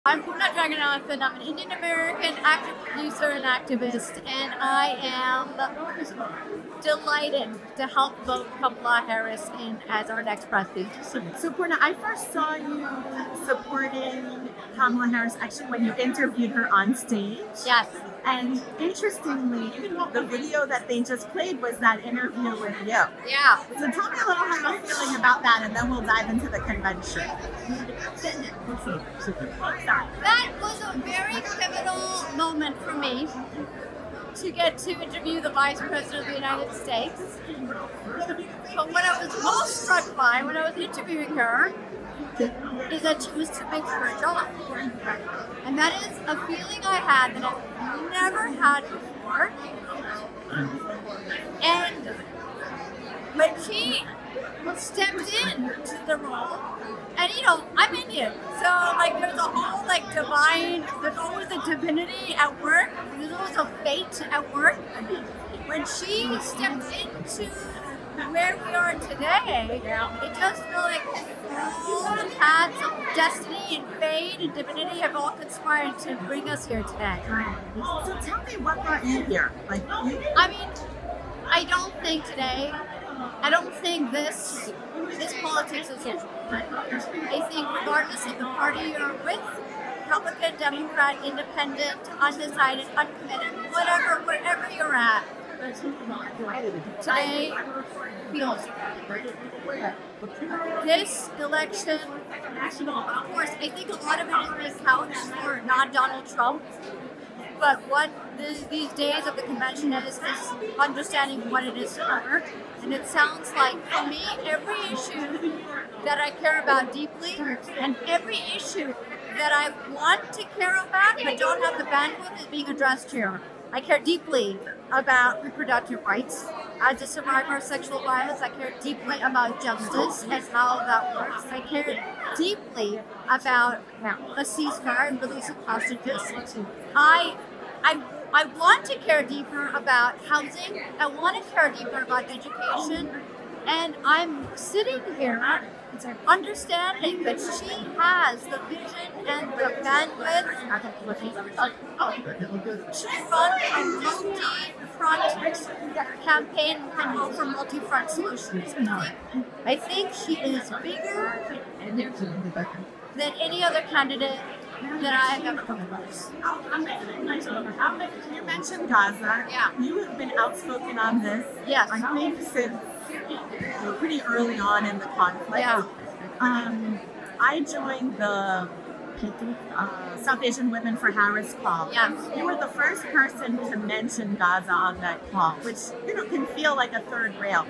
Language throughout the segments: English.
I'm Poorna Jagannathan. I'm an Indian American actor, producer, and activist, and I am delighted to help vote Kamala Harris in as our next president. So, Poorna, I first saw you supporting Kamala Harris actually when you interviewed her on stage. Yes. And interestingly, the video that they just played was that interview with you. Yeah. So tell me a little how you're feeling about that, and then we'll dive into the convention. That was a very pivotal moment for me to get to interview the Vice President of the United States. But what I was most struck by when I was interviewing her is that she was too big for her job. And that is a feeling I had that I've never had before. And when she stepped into the role, and I'm Indian, so there's a whole there's always a divinity at work, there's always a fate at work. When she stepped into where we are today, it just felt like all the paths of destiny and fate and divinity have all conspired to bring us here today. So tell me what brought you here. I don't think this politics is over. I think regardless of the party you're with, Republican, Democrat, Independent, undecided, uncommitted, wherever you're at, today feels this election. Of course, I think a lot of it is being couched for not Donald Trump, but what these days of the convention is understanding what it is for. And it sounds like, for me, every issue that I care about deeply and every issue that I want to care about but don't have the bandwidth is being addressed here. I care deeply about reproductive rights. As a survivor of sexual violence, I care deeply about justice and how that works. I care deeply about a ceasefire and release of hostages. I want to care deeper about housing. I want to care deeper about education. And I'm sitting here understanding that she has the vision and the bandwidth. She runs a multi-front campaign and hope for multi-front solutions. I think she is bigger than any other candidate that I have ever come across. You mentioned Gaza. Yeah. You have been outspoken on this. Yes. I think since pretty early on in the conflict. Yeah. I joined the South Asian Women for Harris call. Yeah. You were the first person to mention Gaza on that call, which can feel like a third rail.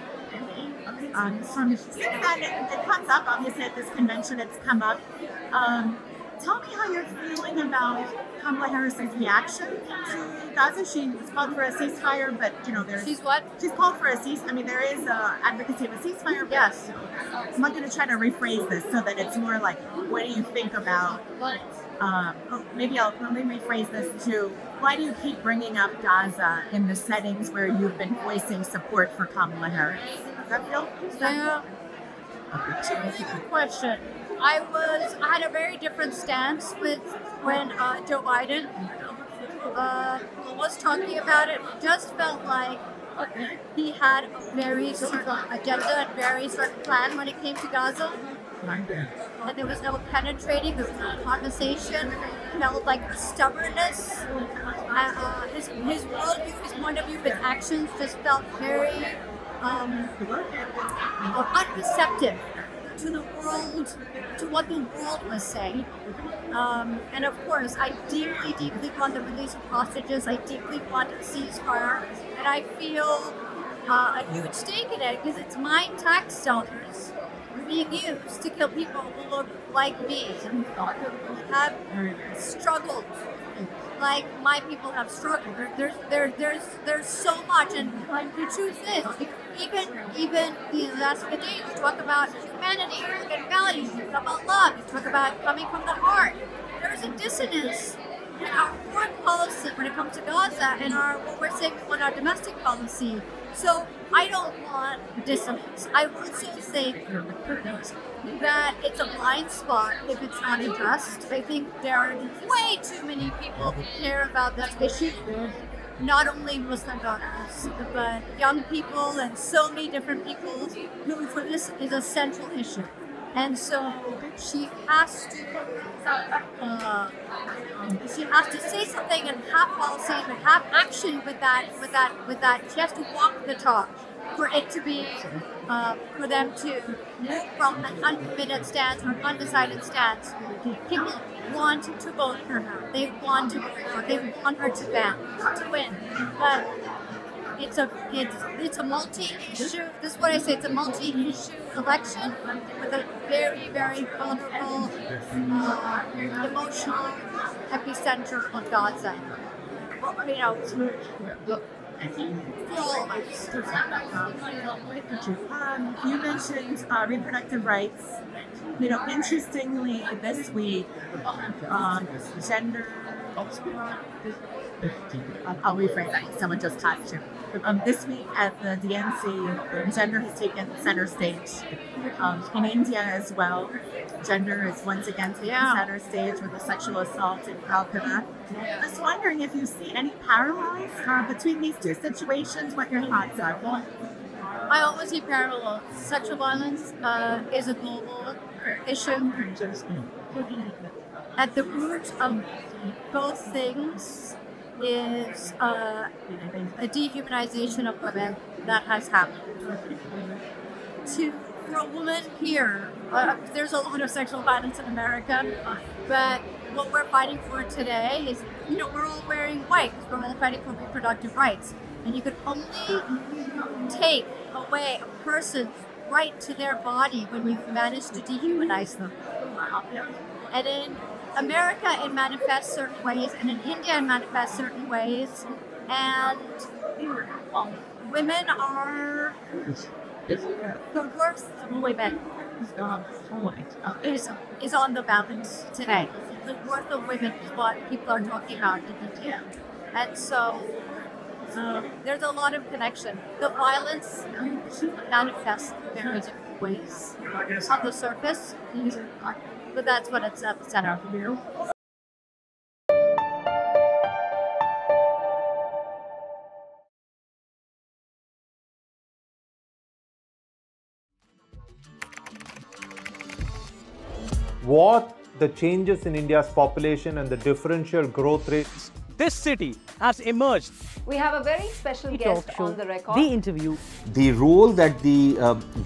Since then, it comes up, obviously at this convention it's come up. Tell me how you're feeling about Kamala Harris's reaction to Gaza. She's called for a ceasefire, but She's what? She's called for a ceasefire. There is advocacy of a ceasefire. But Yes. I'm not going to try to rephrase this so that it's more like, what do you think about? Maybe let me rephrase this too. Why do you keep bringing up Gaza in the settings where you've been voicing support for Kamala Harris? Does that feel? It's a good question. I had a very different stance when Joe Biden was talking about it. It just felt like he had a very certain agenda and very certain plan when it came to Gaza. And there was no penetrating, there was no conversation. It felt like stubbornness. His worldview, his point of view, his actions just felt very unreceptive to the world, to what the world was saying. And of course, I deeply, deeply want the release of hostages. I deeply want a ceasefire. And I feel a huge stake in it because it's my tax dollars being used to kill people who look like me and have struggled like my people have struggled. There's so much, and the truth is, even that's the day you talk about humanity, you look at values, you talk about love, you talk about coming from the heart. There's a dissonance in our foreign policy when it comes to Gaza and what we're saying on our domestic policy. So I don't want dissonance. I also think that it's a blind spot if it's not addressed. I think there are way too many people who care about this issue. Not only Muslim daughters, but young people and so many different people who, for this, is a central issue. And so she has to say something and have policy and have action with that. She has to walk the talk for it to be, for them to move from an uncommitted stance or undecided stance. People want to vote for her. They want to vote for her. They want her to win. But it's a multi-issue. This is what I say. It's a multi-issue election with a very, very vulnerable, emotional epicenter of Gaza. You know, for all of us. You mentioned reproductive rights. You know, interestingly, this week, gender. I'll rephrase that. Someone just talked to. This week at the DNC, gender has taken center stage. In India as well, gender is once again taking center stage with the sexual assault in Kolkata. Just wondering if you see any parallels between these two situations, what your thoughts are. I always see parallels. Sexual violence is a global issue. At the root of both things is a dehumanization of women that has happened. For a woman here, there's a lot of sexual violence in America, but what we're fighting for today is, you know, we're all wearing white because we're all fighting for reproductive rights. And you could only take away a person's right to their body when you manage to dehumanize them. And in America, it manifests certain ways, and in India, it manifests certain ways. And women are the worth of women is on the balance today. The worth of women is what people are talking about in India. And so there's a lot of connection. The violence manifests in very different ways on the surface, but that's what it's at the center of. What the changes in India's population and the differential growth rates. This city has emerged. We have a very special guest on the record. The interview. The role that the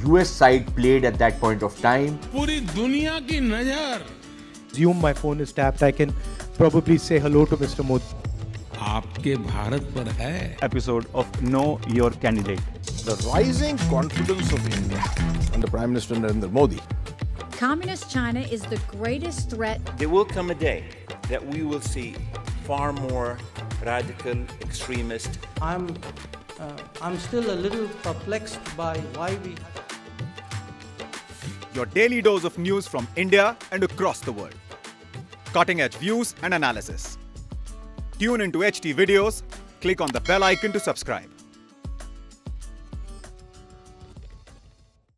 US side played at that point of time. पूरी दुनिया की नजर. Assume my phone is tapped. I can probably say hello to Mr. Modi. आपके भारत पर है. Episode of Know Your Candidate. The rising confidence of India under Prime Minister Narendra Modi. Communist China is the greatest threat. There will come a day that we will see far more radical extremist. I'm still a little perplexed by why we. Your daily dose of news from India and across the world. Cutting edge views and analysis. Tune into HT videos. Click on the bell icon to subscribe.